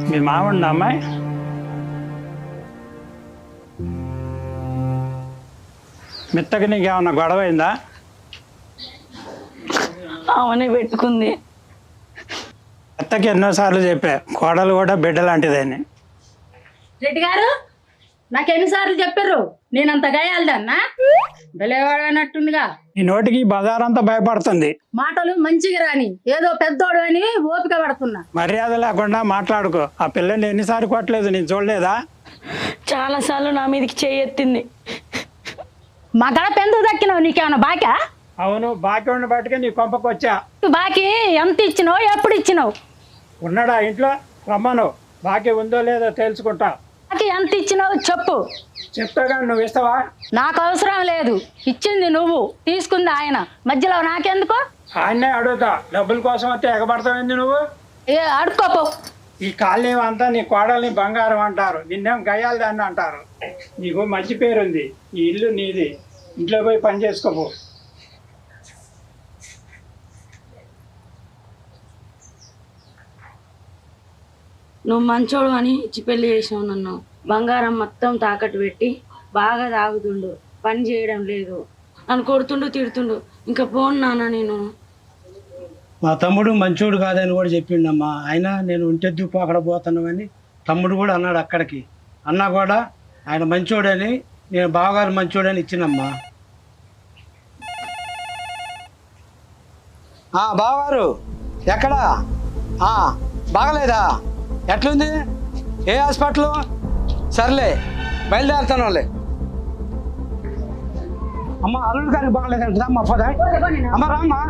మీ మామండి అమ్మాయి మిత్తకి నీకేమన్నా గొడవ అయిందా? అవనే పెట్టుకుంది. మిత్తకి ఎన్నోసార్లు చెప్పా కోడలు కూడా బిడ్డ లాంటిదని. రెడ్డి గారు నాకు ఎన్నిసార్లు చెప్పారు నేనంత గాయాలదన్నా బెలేవాడనట్టుందిగా. ఈ నోటికి బజారంతా భయపడుతుంది. మాటలు మంచిగా రాని ఏదో పెద్దోడు అని ఓపిక పడుతున్నా. మర్యాద లేకుండా మాట్లాడుకో. ఆ పిల్లని ఎన్నిసార్లు కొట్టలేదు, నేను చూడలేదా? చాలా సార్లు నా మీదకి చేయెత్తింది. మా గడప ఎందుకు దక్కినావు? నీకేమన్నా బాకా? అవును, బాకీ ఉన్న బట్టుకే నీ కొంపకు వచ్చా. బాకీ ఎంత ఇచ్చినావు, ఎప్పుడు ఇచ్చినావు? ఉన్నాడా ఇంట్లో? రమ్మను, బాకీ ఉందో లేదో తెలుసుకుంటా. బాకీ ఎంత ఇచ్చినావు చెప్పు. చెప్తాగా, నువ్వు ఇస్తావా? నాకు అవసరం లేదు, ఇచ్చింది నువ్వు, తీసుకుంది ఆయన, మధ్యలో నాకెందుకు? ఆయన్నే అడుగుతా. డబ్బుల కోసం వస్తే ఎగబడతావేంది నువ్వు? అడుక్కోపో. ఈ కాలనీ అంతా నీ కోడల్ని బంగారం అంటారు, నిన్నేం గయ్యాలి దాన్ని అంటారు. నీకు మంచి పేరుంది, ఈ ఇల్లు నీది, ఇంట్లో పోయి పని చేసుకోపో. నువ్వు మంచోడు అని ఇచ్చి పెళ్లి చేసావు నన్ను. బంగారం మొత్తం తాకట్టు పెట్టి బాగా తాగుతుండు, పని చేయడం లేదు, నన్ను కొడుతుండు తిడుతుండు. ఇంకా పోను నాన్న నేను. మా తమ్ముడు మంచోడు కాదని కూడా చెప్పిండమ్మా. అయినా నేను ఒంటెద్దుకు అక్కడ పోతున్నామని తమ్ముడు కూడా అన్నాడు. అక్కడికి అన్నా కూడా ఆయన మంచోడని, నేను బావగారు మంచోడని ఇచ్చినమ్మా. బావగారు ఎక్కడా? బాగలేదా? ఎట్లుంది? ఏ హాస్పిటల్? సర్లే బయలుదేరుతాను వాళ్ళే. అమ్మ అల్లుడు గారికి బాగలేదంట. అమ్మ పద అమ్మ, రామ్మా.